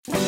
Batman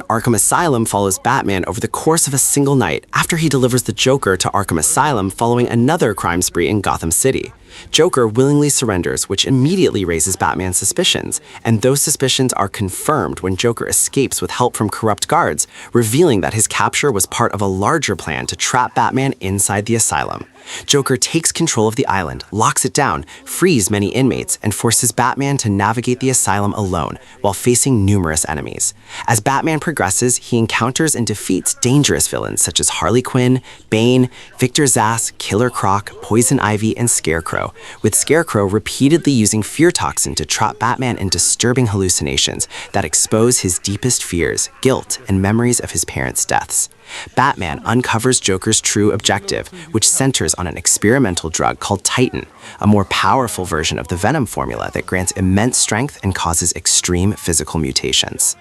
Arkham Asylum follows Batman over the course of a single night after he delivers the Joker to Arkham Asylum following another crime spree in Gotham City. Joker willingly surrenders, which immediately raises Batman's suspicions, and those suspicions are confirmed when Joker escapes with help from corrupt guards, revealing that his capture was part of a larger plan to trap Batman inside the asylum. Joker takes control of the island, locks it down, frees many inmates, and forces Batman to navigate the asylum alone while facing numerous enemies. As Batman progresses, he encounters and defeats dangerous villains such as Harley Quinn, Bane, Victor Zsasz, Killer Croc, Poison Ivy, and Scarecrow, with Scarecrow repeatedly using fear toxin to trap Batman in disturbing hallucinations that expose his deepest fears, guilt, and memories of his parents' deaths. Batman uncovers Joker's true objective, which centers on an experimental drug called Titan, a more powerful version of the Venom formula that grants immense strength and causes extreme physical mutations.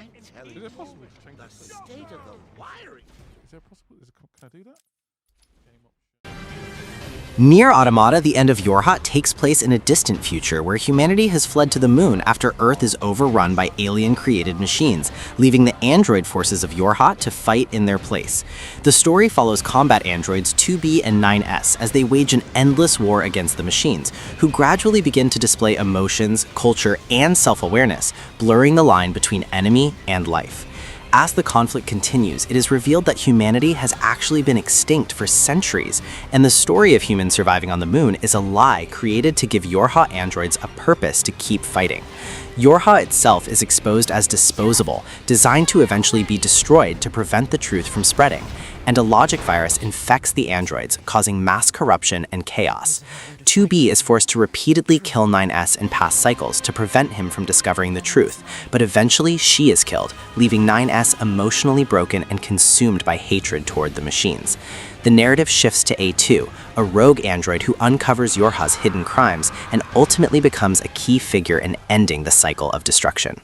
NieR Automata, the end of YoRHa, takes place in a distant future where humanity has fled to the moon after Earth is overrun by alien-created machines, leaving the android forces of YoRHa to fight in their place. The story follows combat androids 2B and 9S as they wage an endless war against the machines, who gradually begin to display emotions, culture, and self-awareness, blurring the line between enemy and life. As the conflict continues, it is revealed that humanity has actually been extinct for centuries, and the story of humans surviving on the moon is a lie created to give YoRHa androids a purpose to keep fighting. YoRHa itself is exposed as disposable, designed to eventually be destroyed to prevent the truth from spreading, and a logic virus infects the androids, causing mass corruption and chaos. 2B is forced to repeatedly kill 9S in past cycles to prevent him from discovering the truth, but eventually she is killed, leaving 9S emotionally broken and consumed by hatred toward the machines. The narrative shifts to A2, a rogue android who uncovers YoRHa's hidden crimes and ultimately becomes a key figure in ending the cycle of destruction.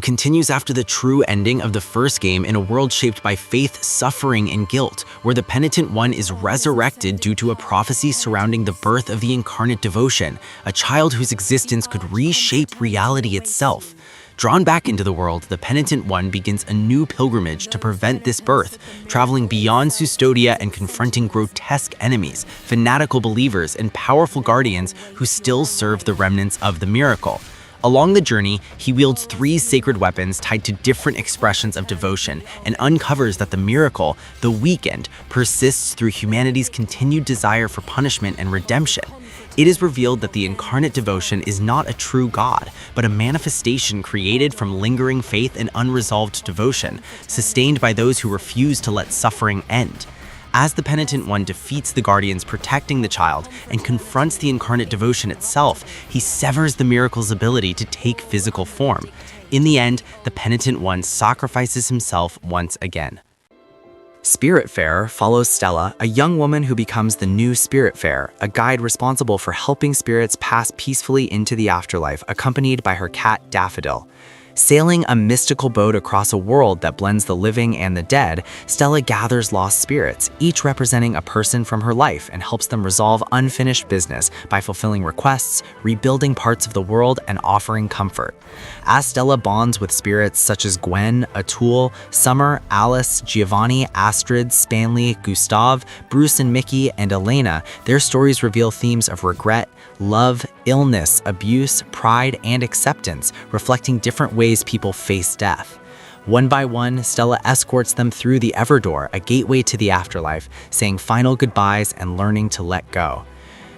Continues after the true ending of the first game in a world shaped by faith, suffering, and guilt, where the penitent one is resurrected due to a prophecy surrounding the birth of the incarnate devotion, a child whose existence could reshape reality itself. Drawn back into the world, the penitent one begins a new pilgrimage to prevent this birth, traveling beyond Custodia and confronting grotesque enemies, fanatical believers, and powerful guardians who still serve the remnants of the miracle. Along the journey, he wields 3 sacred weapons tied to different expressions of devotion and uncovers that the miracle, the weekend, persists through humanity's continued desire for punishment and redemption. It is revealed that the incarnate devotion is not a true God, but a manifestation created from lingering faith and unresolved devotion, sustained by those who refuse to let suffering end. As the penitent one defeats the guardians protecting the child and confronts the incarnate devotion itself, he severs the miracle's ability to take physical form. In the end, the penitent one sacrifices himself once again. Spiritfarer follows Stella, a young woman who becomes the new Spiritfarer, a guide responsible for helping spirits pass peacefully into the afterlife, accompanied by her cat Daffodil. Sailing a mystical boat across a world that blends the living and the dead, Stella gathers lost spirits, each representing a person from her life, and helps them resolve unfinished business by fulfilling requests, rebuilding parts of the world, and offering comfort. As Stella bonds with spirits such as Gwen, Atul, Summer, Alice, Giovanni, Astrid, Spanley, Gustav, Bruce and Mickey, and Elena, their stories reveal themes of regret, love, illness, abuse, pride, and acceptance, reflecting different ways people face death. One by one, Stella escorts them through the Everdoor, a gateway to the afterlife, saying final goodbyes and learning to let go.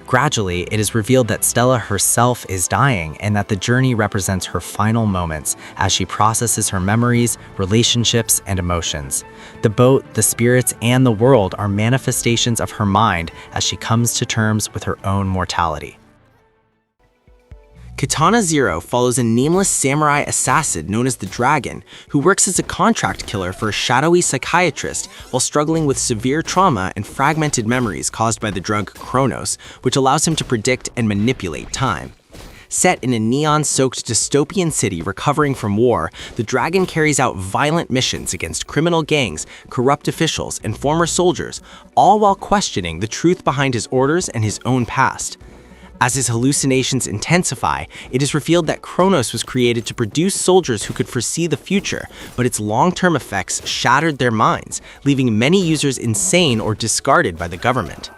Gradually, it is revealed that Stella herself is dying and that the journey represents her final moments as she processes her memories, relationships, and emotions. The boat, the spirits, and the world are manifestations of her mind as she comes to terms with her own mortality. Katana ZERO follows a nameless samurai assassin known as the Dragon, who works as a contract killer for a shadowy psychiatrist while struggling with severe trauma and fragmented memories caused by the drug Chronos, which allows him to predict and manipulate time. Set in a neon-soaked dystopian city recovering from war, the dragon carries out violent missions against criminal gangs, corrupt officials, and former soldiers, all while questioning the truth behind his orders and his own past. As his hallucinations intensify, it is revealed that Kronos was created to produce soldiers who could foresee the future, but its long-term effects shattered their minds, leaving many users insane or discarded by the government.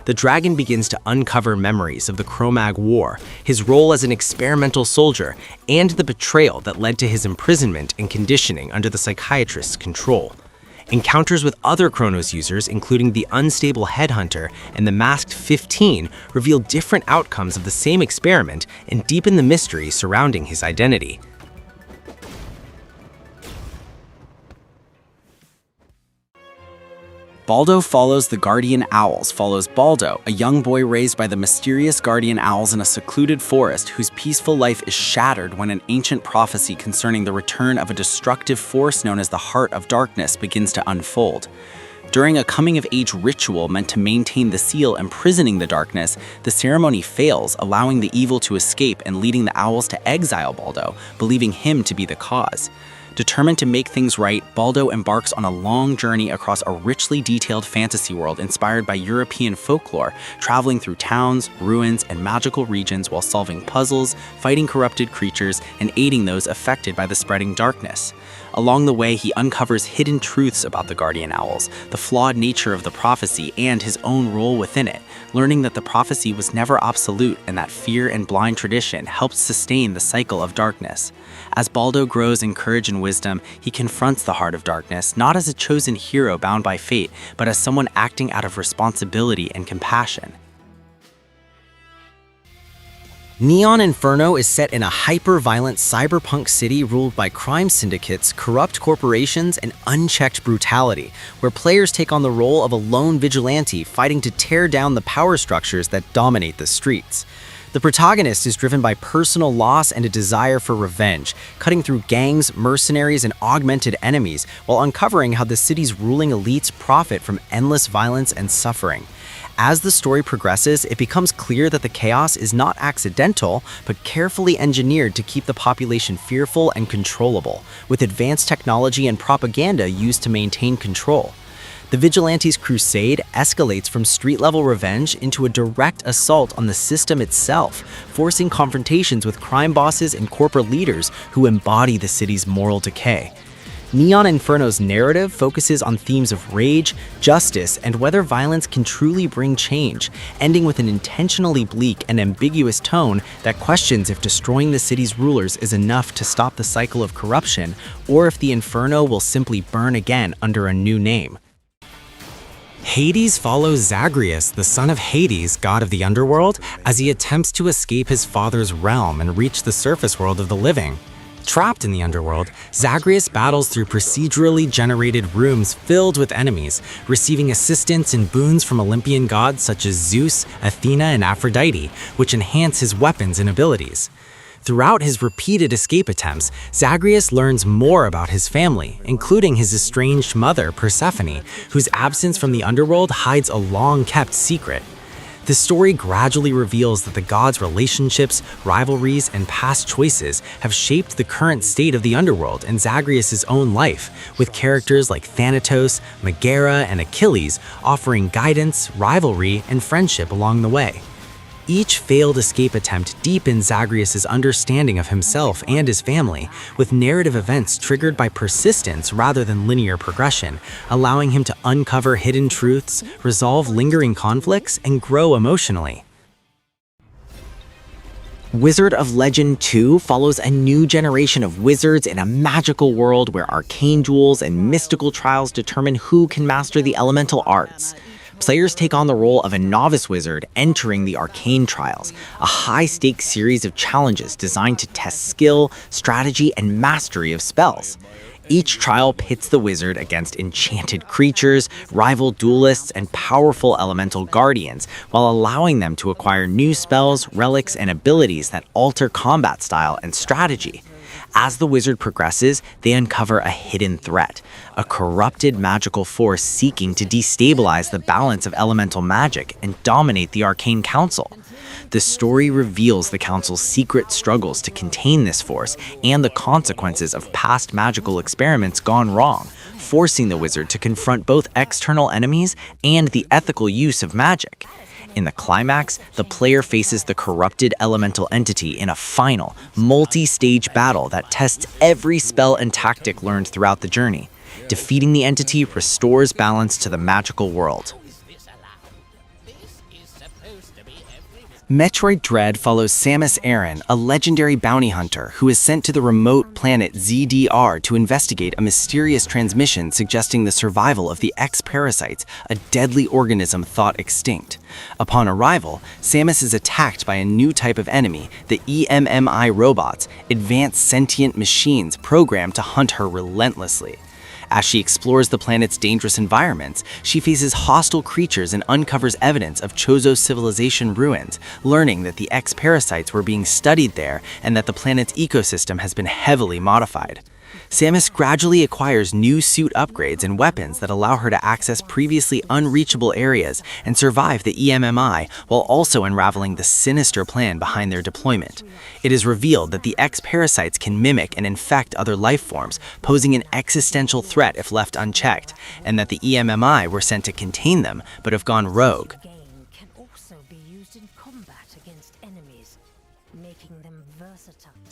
The dragon begins to uncover memories of the Cro-Mag War, his role as an experimental soldier, and the betrayal that led to his imprisonment and conditioning under the psychiatrist's control. Encounters with other Kronos users, including the unstable Headhunter and the Masked 15, reveal different outcomes of the same experiment and deepen the mystery surrounding his identity. Baldo Follows the Guardian Owls follows Baldo, a young boy raised by the mysterious guardian owls in a secluded forest whose peaceful life is shattered when an ancient prophecy concerning the return of a destructive force known as the Heart of Darkness begins to unfold. During a coming-of-age ritual meant to maintain the seal imprisoning the darkness, the ceremony fails, allowing the evil to escape and leading the owls to exile Baldo, believing him to be the cause. Determined to make things right, Baldo embarks on a long journey across a richly detailed fantasy world inspired by European folklore, traveling through towns, ruins, and magical regions while solving puzzles, fighting corrupted creatures, and aiding those affected by the spreading darkness. Along the way, he uncovers hidden truths about the Guardian Owls, the flawed nature of the prophecy, and his own role within it, learning that the prophecy was never absolute and that fear and blind tradition helped sustain the cycle of darkness. As Baldo grows in courage and wisdom, he confronts the Heart of Darkness, not as a chosen hero bound by fate, but as someone acting out of responsibility and compassion. Neon Inferno is set in a hyper-violent cyberpunk city ruled by crime syndicates, corrupt corporations, and unchecked brutality, where players take on the role of a lone vigilante fighting to tear down the power structures that dominate the streets. The protagonist is driven by personal loss and a desire for revenge, cutting through gangs, mercenaries, and augmented enemies, while uncovering how the city's ruling elites profit from endless violence and suffering. As the story progresses, it becomes clear that the chaos is not accidental, but carefully engineered to keep the population fearful and controllable, with advanced technology and propaganda used to maintain control. The Vigilantes' crusade escalates from street-level revenge into a direct assault on the system itself, forcing confrontations with crime bosses and corporate leaders who embody the city's moral decay. Neon Inferno's narrative focuses on themes of rage, justice, and whether violence can truly bring change, ending with an intentionally bleak and ambiguous tone that questions if destroying the city's rulers is enough to stop the cycle of corruption, or if the Inferno will simply burn again under a new name. Hades follows Zagreus, the son of Hades, god of the underworld, as he attempts to escape his father's realm and reach the surface world of the living. Trapped in the underworld, Zagreus battles through procedurally generated rooms filled with enemies, receiving assistance and boons from Olympian gods such as Zeus, Athena, and Aphrodite, which enhance his weapons and abilities. Throughout his repeated escape attempts, Zagreus learns more about his family, including his estranged mother, Persephone, whose absence from the underworld hides a long-kept secret. The story gradually reveals that the gods' relationships, rivalries, and past choices have shaped the current state of the underworld and Zagreus' own life, with characters like Thanatos, Megara, and Achilles offering guidance, rivalry, and friendship along the way. Each failed escape attempt deepens Zagreus' understanding of himself and his family, with narrative events triggered by persistence rather than linear progression, allowing him to uncover hidden truths, resolve lingering conflicts, and grow emotionally. Wizard of Legend 2 follows a new generation of wizards in a magical world where arcane jewels and mystical trials determine who can master the elemental arts. Players take on the role of a novice wizard entering the Arcane Trials, a high-stakes series of challenges designed to test skill, strategy, and mastery of spells. Each trial pits the wizard against enchanted creatures, rival duelists, and powerful elemental guardians, while allowing them to acquire new spells, relics, and abilities that alter combat style and strategy. As the wizard progresses, they uncover a hidden threat, a corrupted magical force seeking to destabilize the balance of elemental magic and dominate the Arcane Council. The story reveals the Council's secret struggles to contain this force and the consequences of past magical experiments gone wrong, forcing the wizard to confront both external enemies and the ethical use of magic. In the climax, the player faces the corrupted elemental entity in a final, multi-stage battle that tests every spell and tactic learned throughout the journey. Defeating the entity restores balance to the magical world. Metroid Dread follows Samus Aran, a legendary bounty hunter who is sent to the remote planet ZDR to investigate a mysterious transmission suggesting the survival of the X-Parasites, a deadly organism thought extinct. Upon arrival, Samus is attacked by a new type of enemy, the EMMI robots, advanced sentient machines programmed to hunt her relentlessly. As she explores the planet's dangerous environments, she faces hostile creatures and uncovers evidence of Chozo civilization ruins, learning that the X-Parasites were being studied there and that the planet's ecosystem has been heavily modified. Samus gradually acquires new suit upgrades and weapons that allow her to access previously unreachable areas and survive the EMMI while also unraveling the sinister plan behind their deployment. It is revealed that the X-Parasites can mimic and infect other life forms, posing an existential threat if left unchecked, and that the EMMI were sent to contain them but have gone rogue.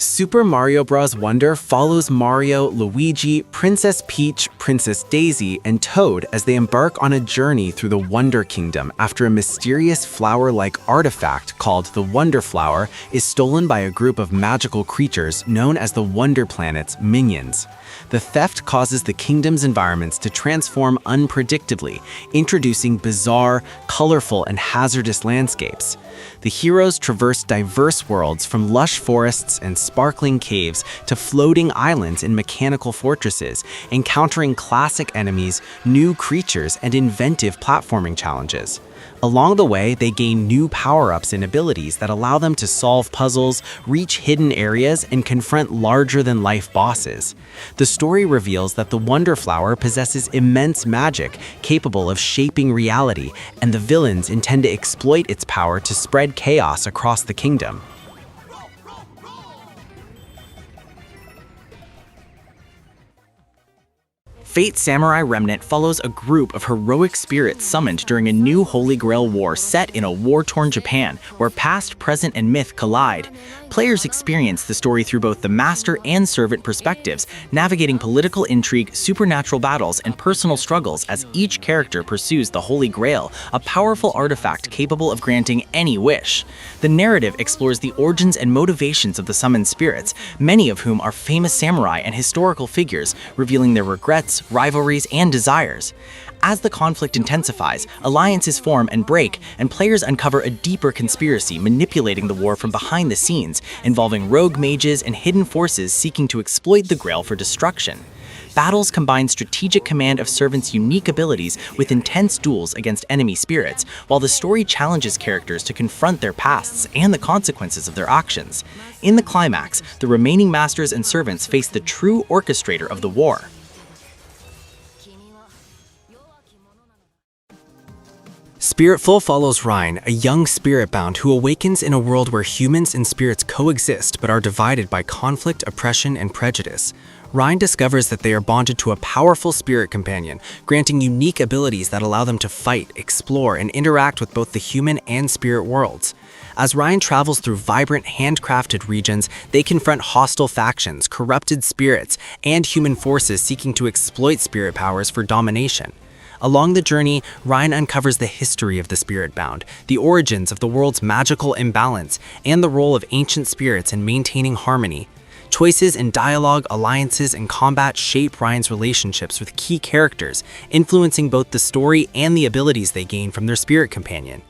Super Mario Bros. Wonder follows Mario, Luigi, Princess Peach, Princess Daisy, and Toad as they embark on a journey through the Wonder Kingdom after a mysterious flower-like artifact called the Wonder Flower is stolen by a group of magical creatures known as the Wonder Planet's minions. The theft causes the kingdom's environments to transform unpredictably, introducing bizarre, colorful, and hazardous landscapes. The heroes traverse diverse worlds from lush forests and sparkling caves to floating islands and mechanical fortresses, encountering classic enemies, new creatures, and inventive platforming challenges. Along the way, they gain new power-ups and abilities that allow them to solve puzzles, reach hidden areas, and confront larger-than-life bosses. The story reveals that the Wonder Flower possesses immense magic capable of shaping reality, and the villains intend to exploit its power to spread chaos across the kingdom. Fate Samurai Remnant follows a group of heroic spirits summoned during a new Holy Grail war set in a war-torn Japan, where past, present, and myth collide. Players experience the story through both the master and servant perspectives, navigating political intrigue, supernatural battles, and personal struggles as each character pursues the Holy Grail, a powerful artifact capable of granting any wish. The narrative explores the origins and motivations of the summoned spirits, many of whom are famous samurai and historical figures, revealing their regrets, rivalries, and desires. As the conflict intensifies, alliances form and break, and players uncover a deeper conspiracy manipulating the war from behind the scenes, involving rogue mages and hidden forces seeking to exploit the Grail for destruction. Battles combine strategic command of servants' unique abilities with intense duels against enemy spirits, while the story challenges characters to confront their pasts and the consequences of their actions. In the climax, the remaining masters and servants face the true orchestrator of the war. Spiritfall follows Rein, a young spirit-bound who awakens in a world where humans and spirits coexist but are divided by conflict, oppression, and prejudice. Rein discovers that they are bonded to a powerful spirit companion, granting unique abilities that allow them to fight, explore, and interact with both the human and spirit worlds. As Rein travels through vibrant, handcrafted regions, they confront hostile factions, corrupted spirits, and human forces seeking to exploit spirit powers for domination. Along the journey, Rein uncovers the history of the Spirit-Bound, the origins of the world's magical imbalance, and the role of ancient spirits in maintaining harmony. Choices in dialogue, alliances, and combat shape Rein's relationships with key characters, influencing both the story and the abilities they gain from their spirit companion.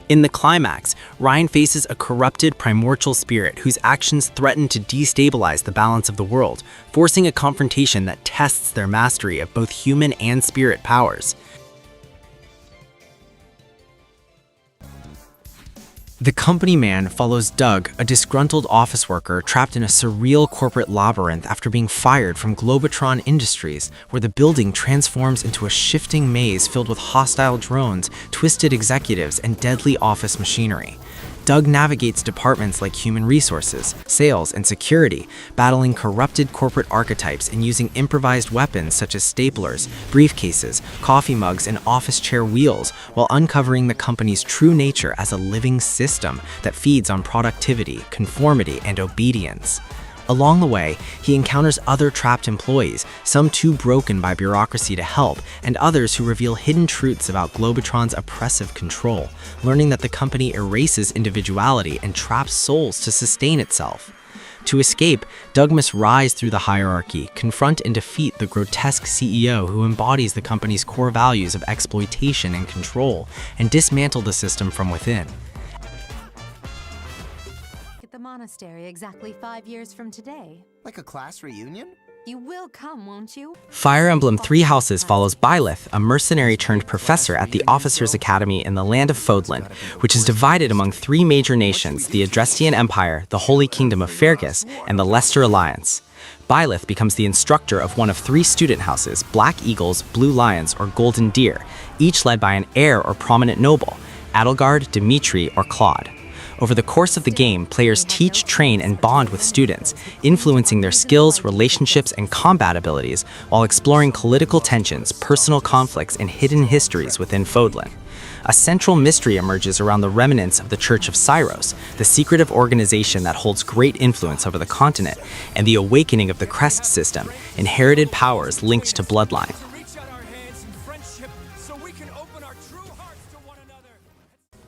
In the climax, Rein faces a corrupted primordial spirit whose actions threaten to destabilize the balance of the world, forcing a confrontation that tests their mastery of both human and spirit powers. The company man follows Doug, a disgruntled office worker trapped in a surreal corporate labyrinth after being fired from Globotron Industries, where the building transforms into a shifting maze filled with hostile drones, twisted executives, and deadly office machinery. Doug navigates departments like human resources, sales, and security, battling corrupted corporate archetypes and using improvised weapons such as staplers, briefcases, coffee mugs, and office chair wheels, while uncovering the company's true nature as a living system that feeds on productivity, conformity, and obedience. Along the way, he encounters other trapped employees, some too broken by bureaucracy to help, and others who reveal hidden truths about Globotron's oppressive control, learning that the company erases individuality and traps souls to sustain itself. To escape, Doug must rise through the hierarchy, confront and defeat the grotesque CEO who embodies the company's core values of exploitation and control, and dismantle the system from within. The monastery exactly 5 years from today. Like a class reunion? You will come, won't you? Fire Emblem Three Houses follows Byleth, a mercenary-turned-professor at the Officers' Academy in the land of Fodlan, which is divided among 3 major nations, the Adrestian Empire, the Holy Kingdom of Fergus, and the Leicester Alliance. Byleth becomes the instructor of one of 3 student houses, Black Eagles, Blue Lions, or Golden Deer, each led by an heir or prominent noble, Adelgard, Dimitri, or Claude. Over the course of the game, players teach, train, and bond with students, influencing their skills, relationships, and combat abilities, while exploring political tensions, personal conflicts, and hidden histories within Fodlan. A central mystery emerges around the remnants of the Church of Syros, the secretive organization that holds great influence over the continent, and the awakening of the Crest system, inherited powers linked to bloodline.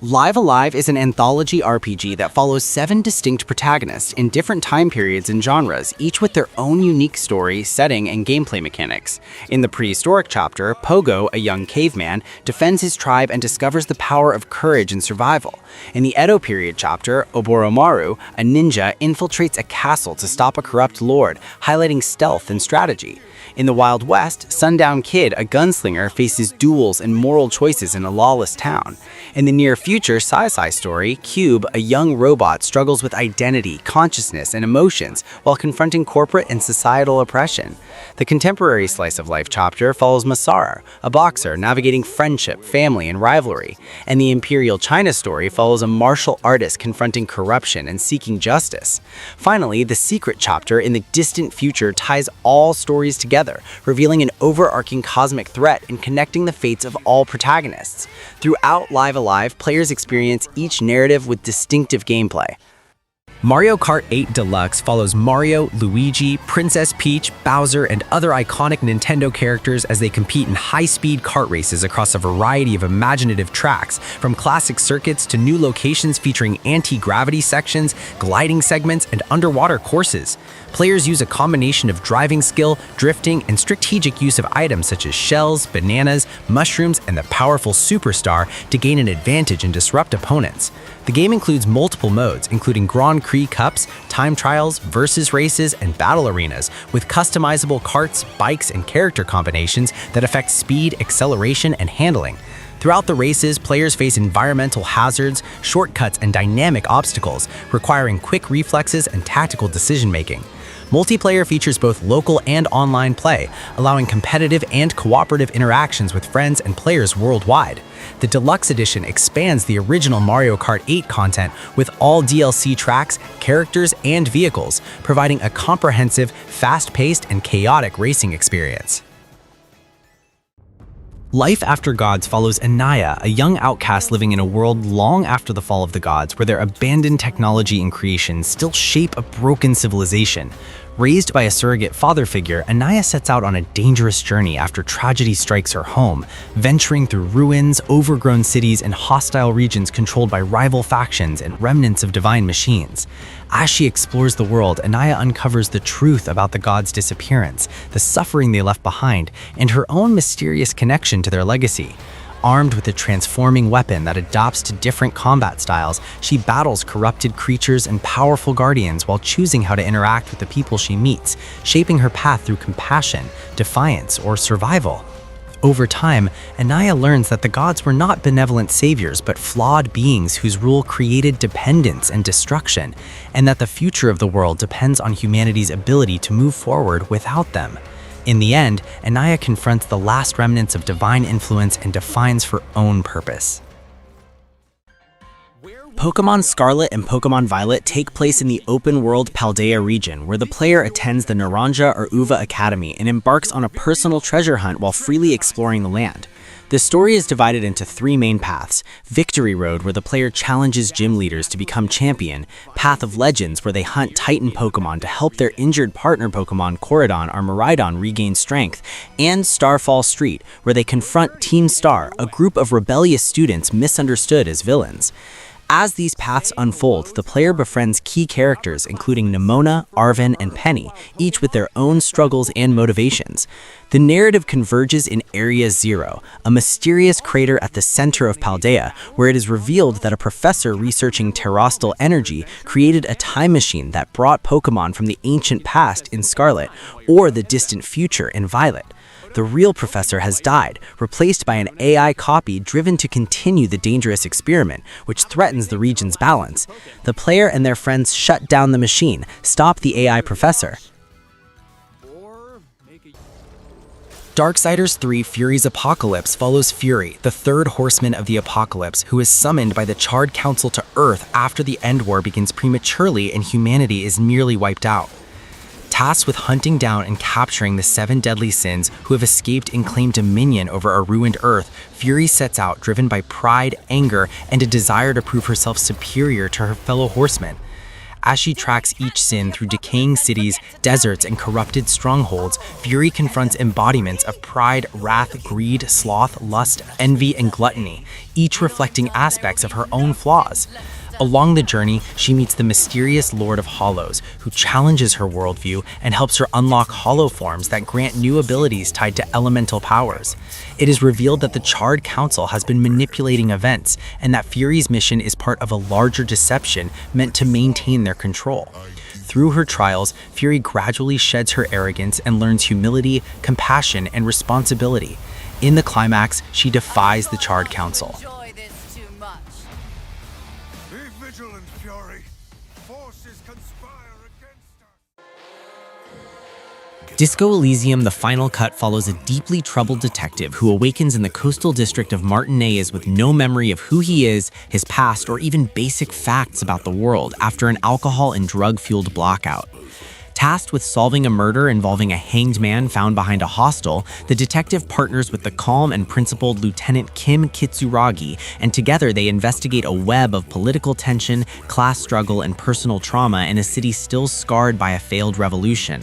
Live Alive is an anthology RPG that follows 7 distinct protagonists in different time periods and genres, each with their own unique story, setting, and gameplay mechanics. In the prehistoric chapter, Pogo, a young caveman, defends his tribe and discovers the power of courage and survival. In the Edo period chapter, Oboromaru, a ninja, infiltrates a castle to stop a corrupt lord, highlighting stealth and strategy. In the Wild West, Sundown Kid, a gunslinger, faces duels and moral choices in a lawless town. In the near future sci-fi story, Cube, a young robot, struggles with identity, consciousness, and emotions while confronting corporate and societal oppression. The contemporary slice of life chapter follows Masaru, a boxer navigating friendship, family, and rivalry. And the Imperial China story follows a martial artist confronting corruption and seeking justice. Finally, the Secret chapter in the distant future ties all stories together, revealing an overarching cosmic threat and connecting the fates of all protagonists. Throughout Live Alive, players experience each narrative with distinctive gameplay. Mario Kart 8 Deluxe follows Mario, Luigi, Princess Peach, Bowser, and other iconic Nintendo characters as they compete in high-speed kart races across a variety of imaginative tracks, from classic circuits to new locations featuring anti-gravity sections, gliding segments, and underwater courses. Players use a combination of driving skill, drifting, and strategic use of items such as shells, bananas, mushrooms, and the powerful Superstar to gain an advantage and disrupt opponents. The game includes multiple modes, including Grand Prix Cups, time trials, versus races, and battle arenas, with customizable karts, bikes, and character combinations that affect speed, acceleration, and handling. Throughout the races, players face environmental hazards, shortcuts, and dynamic obstacles, requiring quick reflexes and tactical decision-making. Multiplayer features both local and online play, allowing competitive and cooperative interactions with friends and players worldwide. The Deluxe Edition expands the original Mario Kart 8 content with all DLC tracks, characters, and vehicles, providing a comprehensive, fast-paced, and chaotic racing experience. Life After Gods follows Inayah, a young outcast living in a world long after the fall of the gods, where their abandoned technology and creations still shape a broken civilization. Raised by a surrogate father figure, Inayah sets out on a dangerous journey after tragedy strikes her home, venturing through ruins, overgrown cities, and hostile regions controlled by rival factions and remnants of divine machines. As she explores the world, Inayah uncovers the truth about the gods' disappearance, the suffering they left behind, and her own mysterious connection to their legacy. Armed with a transforming weapon that adapts to different combat styles, she battles corrupted creatures and powerful guardians while choosing how to interact with the people she meets, shaping her path through compassion, defiance, or survival. Over time, Inayah learns that the gods were not benevolent saviors but flawed beings whose rule created dependence and destruction, and that the future of the world depends on humanity's ability to move forward without them. In the end, Inayah confronts the last remnants of divine influence and defines her own purpose. Pokémon Scarlet and Pokémon Violet take place in the open-world Paldea region, where the player attends the Naranja or Uva Academy and embarks on a personal treasure hunt while freely exploring the land. The story is divided into 3 main paths: Victory Road, where the player challenges gym leaders to become champion; Path of Legends, where they hunt Titan Pokémon to help their injured partner Pokémon Koridon or Miraidon regain strength; and Starfall Street, where they confront Team Star, a group of rebellious students misunderstood as villains. As these paths unfold, the player befriends key characters including Nimona, Arven, and Penny, each with their own struggles and motivations. The narrative converges in Area Zero, a mysterious crater at the center of Paldea, where it is revealed that a professor researching terrestrial energy created a time machine that brought Pokémon from the ancient past in Scarlet or the distant future in Violet. The real professor has died, replaced by an AI copy driven to continue the dangerous experiment, which threatens the region's balance. The player and their friends shut down the machine, stop the AI professor. Darksiders 3 Fury's Apocalypse follows Fury, the third horseman of the Apocalypse, who is summoned by the Charred Council to Earth after the End War begins prematurely and humanity is nearly wiped out. Tasked with hunting down and capturing the 7 deadly sins who have escaped and claimed dominion over a ruined Earth, Fury sets out driven by pride, anger, and a desire to prove herself superior to her fellow horsemen. As she tracks each sin through decaying cities, deserts, and corrupted strongholds, Fury confronts embodiments of pride, wrath, greed, sloth, lust, envy, and gluttony, each reflecting aspects of her own flaws. Along the journey, she meets the mysterious Lord of Hollows, who challenges her worldview and helps her unlock hollow forms that grant new abilities tied to elemental powers. It is revealed that the Charred Council has been manipulating events, and that Fury's mission is part of a larger deception meant to maintain their control. Through her trials, Fury gradually sheds her arrogance and learns humility, compassion, and responsibility. In the climax, she defies the Charred Council. Disco Elysium: The Final Cut follows a deeply troubled detective who awakens in the coastal district of Martinez with no memory of who he is, his past, or even basic facts about the world after an alcohol and drug-fueled blackout. Tasked with solving a murder involving a hanged man found behind a hostel, the detective partners with the calm and principled Lieutenant Kim Kitsuragi, and together they investigate a web of political tension, class struggle, and personal trauma in a city still scarred by a failed revolution.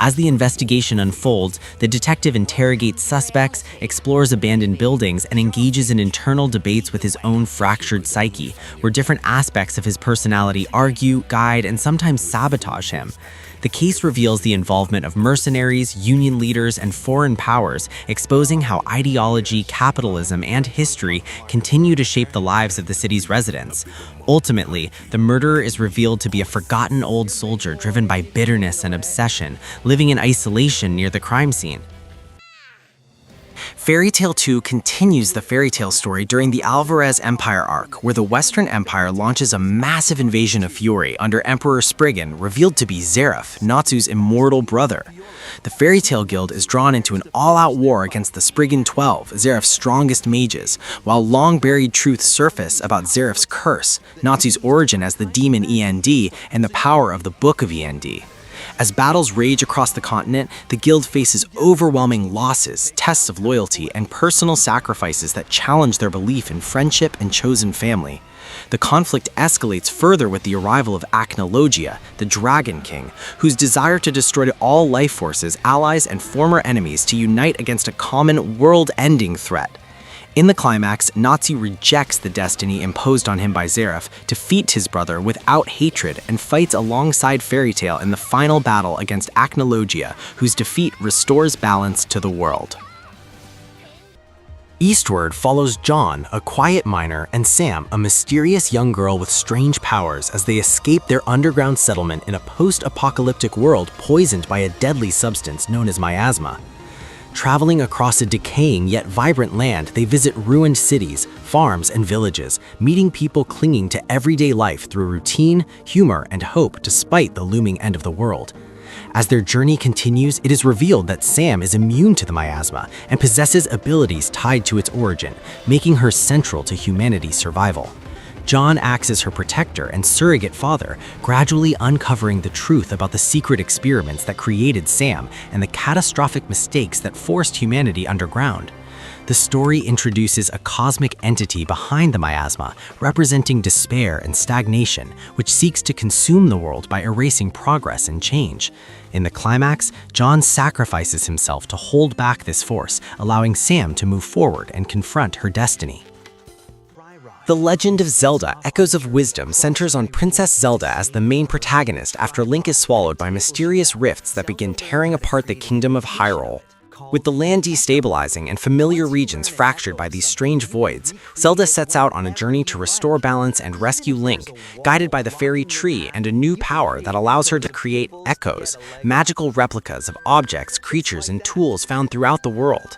As the investigation unfolds, the detective interrogates suspects, explores abandoned buildings, and engages in internal debates with his own fractured psyche, where different aspects of his personality argue, guide, and sometimes sabotage him. The case reveals the involvement of mercenaries, union leaders, and foreign powers, exposing how ideology, capitalism, and history continue to shape the lives of the city's residents. Ultimately, the murderer is revealed to be a forgotten old soldier driven by bitterness and obsession, living in isolation near the crime scene. Fairy Tail 2 continues the fairy tale story during the Alvarez Empire arc, where the Western Empire launches a massive invasion of fury under Emperor Spriggan, revealed to be Zeref, Natsu's immortal brother. The Fairy Tail Guild is drawn into an all-out war against the Spriggan 12, Zeref's strongest mages, while long-buried truths surface about Zeref's curse, Natsu's origin as the demon END, and the power of the Book of END. As battles rage across the continent, the guild faces overwhelming losses, tests of loyalty, and personal sacrifices that challenge their belief in friendship and chosen family. The conflict escalates further with the arrival of Acnologia, the Dragon King, whose desire to destroy all life forces, allies, and former enemies to unite against a common world-ending threat. In the climax, Natsu rejects the destiny imposed on him by Zeref, defeats his brother without hatred, and fights alongside Fairy Tail in the final battle against Acnologia, whose defeat restores balance to the world. Eastward follows John, a quiet miner, and Sam, a mysterious young girl with strange powers, as they escape their underground settlement in a post-apocalyptic world poisoned by a deadly substance known as miasma. Traveling across a decaying yet vibrant land, they visit ruined cities, farms, and villages, meeting people clinging to everyday life through routine, humor, and hope despite the looming end of the world. As their journey continues, it is revealed that Sam is immune to the miasma and possesses abilities tied to its origin, making her central to humanity's survival. John acts as her protector and surrogate father, gradually uncovering the truth about the secret experiments that created Sam and the catastrophic mistakes that forced humanity underground. The story introduces a cosmic entity behind the miasma, representing despair and stagnation, which seeks to consume the world by erasing progress and change. In the climax, John sacrifices himself to hold back this force, allowing Sam to move forward and confront her destiny. The Legend of Zelda: Echoes of Wisdom centers on Princess Zelda as the main protagonist after Link is swallowed by mysterious rifts that begin tearing apart the kingdom of Hyrule. With the land destabilizing and familiar regions fractured by these strange voids, Zelda sets out on a journey to restore balance and rescue Link, guided by the fairy tree and a new power that allows her to create echoes, magical replicas of objects, creatures, and tools found throughout the world.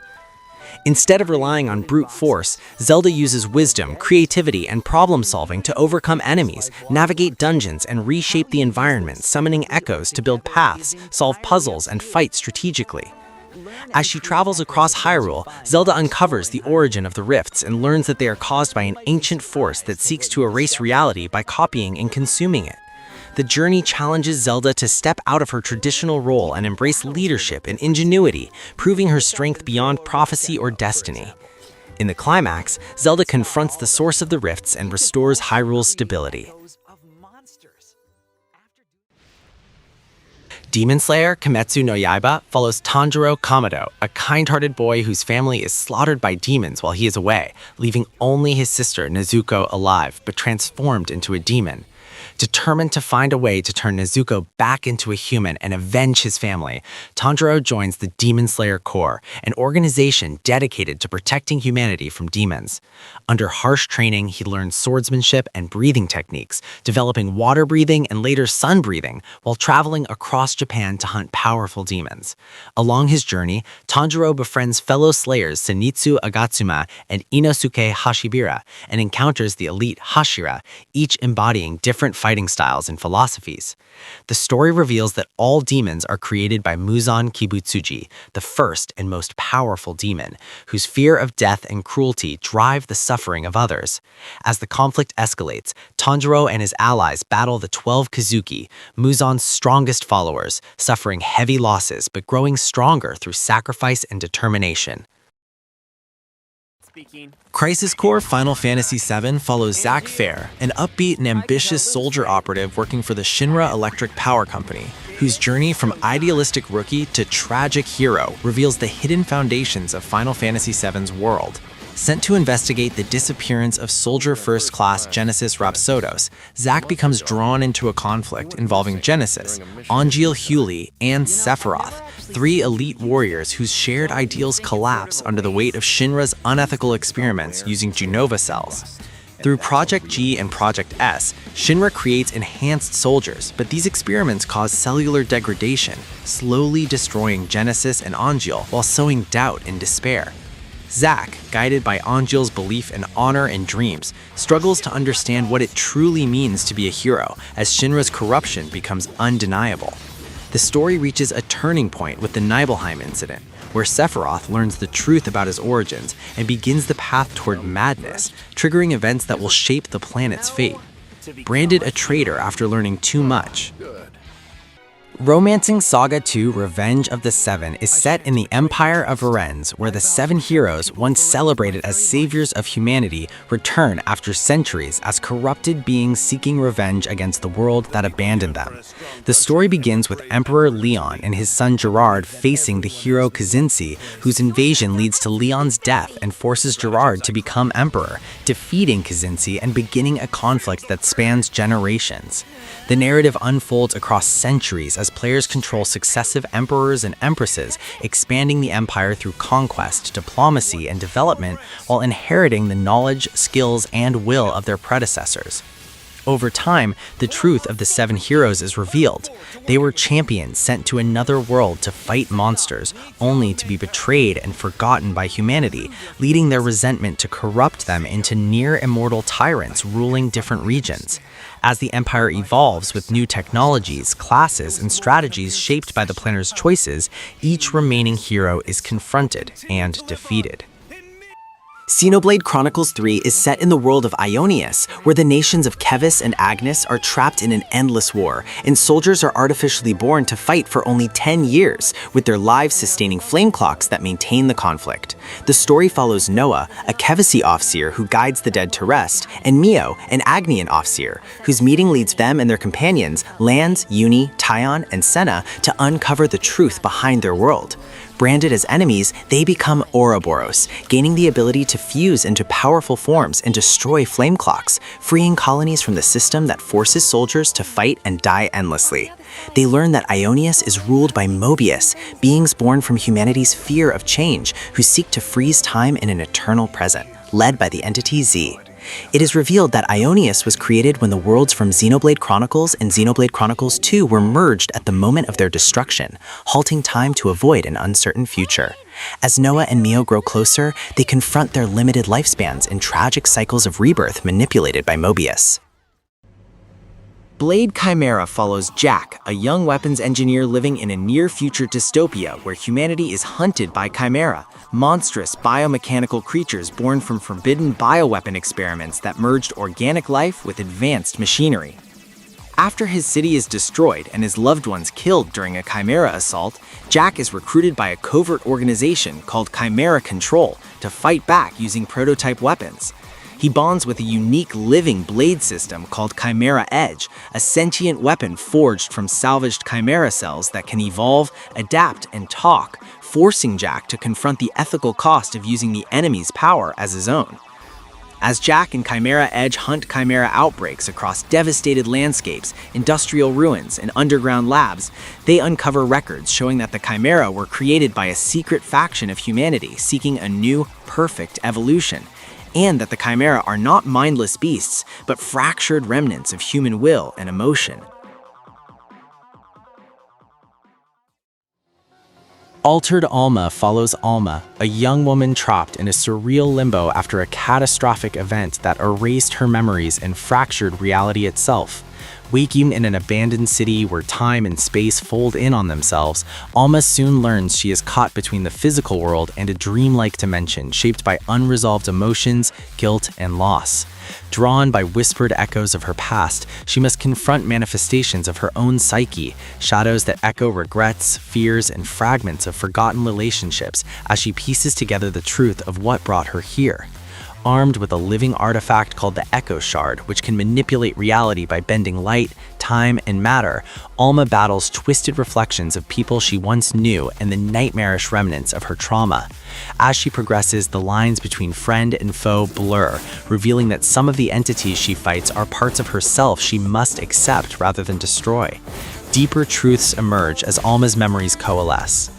Instead of relying on brute force, Zelda uses wisdom, creativity, and problem-solving to overcome enemies, navigate dungeons, and reshape the environment, summoning echoes to build paths, solve puzzles, and fight strategically. As she travels across Hyrule, Zelda uncovers the origin of the rifts and learns that they are caused by an ancient force that seeks to erase reality by copying and consuming it. The journey challenges Zelda to step out of her traditional role and embrace leadership and ingenuity, proving her strength beyond prophecy or destiny. In the climax, Zelda confronts the source of the rifts and restores Hyrule's stability. Demon Slayer Kimetsu no Yaiba follows Tanjiro Kamado, a kind-hearted boy whose family is slaughtered by demons while he is away, leaving only his sister Nezuko alive, but transformed into a demon. Determined to find a way to turn Nezuko back into a human and avenge his family, Tanjiro joins the Demon Slayer Corps, an organization dedicated to protecting humanity from demons. Under harsh training, he learns swordsmanship and breathing techniques, developing water breathing and later sun breathing, while traveling across Japan to hunt powerful demons. Along his journey, Tanjiro befriends fellow slayers Zenitsu Agatsuma and Inosuke Hashibira, and encounters the elite Hashira, each embodying different fighting styles and philosophies. The story reveals that all demons are created by Muzan Kibutsuji, the first and most powerful demon, whose fear of death and cruelty drive the suffering of others. As the conflict escalates, Tanjiro and his allies battle the 12 Kazuki, Muzan's strongest followers, suffering heavy losses but growing stronger through sacrifice and determination. Crisis Core Final Fantasy VII follows Zack Fair, an upbeat and ambitious soldier operative working for the Shinra Electric Power Company, whose journey from idealistic rookie to tragic hero reveals the hidden foundations of Final Fantasy VII's world. Sent to investigate the disappearance of Soldier First Class Genesis Rhapsodos, Zack becomes drawn into a conflict involving Genesis, Angeal Hewley, and Sephiroth, three elite warriors whose shared ideals collapse under the weight of Shinra's unethical experiments using Junova cells. Through Project G and Project S, Shinra creates enhanced soldiers, but these experiments cause cellular degradation, slowly destroying Genesis and Angeal while sowing doubt and despair. Zack, guided by Angeal's belief in honor and dreams, struggles to understand what it truly means to be a hero as Shinra's corruption becomes undeniable. The story reaches a turning point with the Nibelheim incident, where Sephiroth learns the truth about his origins and begins the path toward madness, triggering events that will shape the planet's fate. Branded a traitor after learning too much, Romancing Saga 2 Revenge of the Seven is set in the Empire of Varennes, where the seven heroes, once celebrated as saviors of humanity, return after centuries as corrupted beings seeking revenge against the world that abandoned them. The story begins with Emperor Leon and his son Gerard facing the hero Kazinsi, whose invasion leads to Leon's death and forces Gerard to become emperor, defeating Kazinsi and beginning a conflict that spans generations. The narrative unfolds across centuries as players control successive emperors and empresses, expanding the empire through conquest, diplomacy, and development while inheriting the knowledge, skills, and will of their predecessors. Over time, the truth of the seven heroes is revealed. They were champions sent to another world to fight monsters, only to be betrayed and forgotten by humanity, leading their resentment to corrupt them into near-immortal tyrants ruling different regions. As the Empire evolves with new technologies, classes, and strategies shaped by the planner's choices, each remaining hero is confronted and defeated. Xenoblade Chronicles 3 is set in the world of Ionius, where the nations of Kevis and Agnes are trapped in an endless war, and soldiers are artificially born to fight for only 10 years, with their lives sustaining flame clocks that maintain the conflict. The story follows Noah, a Kevisi Offseer who guides the dead to rest, and Mio, an Agnian Offseer, whose meeting leads them and their companions, Lanz, Uni, Tyon, and Senna, to uncover the truth behind their world. Branded as enemies, they become Ouroboros, gaining the ability to fuse into powerful forms and destroy flame clocks, freeing colonies from the system that forces soldiers to fight and die endlessly. They learn that Ionius is ruled by Mobius, beings born from humanity's fear of change, who seek to freeze time in an eternal present, led by the entity Z. It is revealed that Ionius was created when the worlds from Xenoblade Chronicles and Xenoblade Chronicles 2 were merged at the moment of their destruction, halting time to avoid an uncertain future. As Noah and Mio grow closer, they confront their limited lifespans and tragic cycles of rebirth manipulated by Mobius. Blade Chimera follows Jack, a young weapons engineer living in a near-future dystopia where humanity is hunted by Chimera, monstrous biomechanical creatures born from forbidden bioweapon experiments that merged organic life with advanced machinery. After his city is destroyed and his loved ones killed during a Chimera assault, Jack is recruited by a covert organization called Chimera Control to fight back using prototype weapons. He bonds with a unique living blade system called Chimera Edge, a sentient weapon forged from salvaged Chimera cells that can evolve, adapt, and talk, forcing Jack to confront the ethical cost of using the enemy's power as his own. As Jack and Chimera Edge hunt Chimera outbreaks across devastated landscapes, industrial ruins, and underground labs, they uncover records showing that the Chimera were created by a secret faction of humanity seeking a new, perfect evolution, and that the Chimera are not mindless beasts, but fractured remnants of human will and emotion. Altered Alma follows Alma, a young woman trapped in a surreal limbo after a catastrophic event that erased her memories and fractured reality itself. Waking in an abandoned city where time and space fold in on themselves, Alma soon learns she is caught between the physical world and a dreamlike dimension shaped by unresolved emotions, guilt, and loss. Drawn by whispered echoes of her past, she must confront manifestations of her own psyche, shadows that echo regrets, fears, and fragments of forgotten relationships as she pieces together the truth of what brought her here. Armed with a living artifact called the Echo Shard, which can manipulate reality by bending light, time, and matter, Alma battles twisted reflections of people she once knew and the nightmarish remnants of her trauma. As she progresses, the lines between friend and foe blur, revealing that some of the entities she fights are parts of herself she must accept rather than destroy. Deeper truths emerge as Alma's memories coalesce.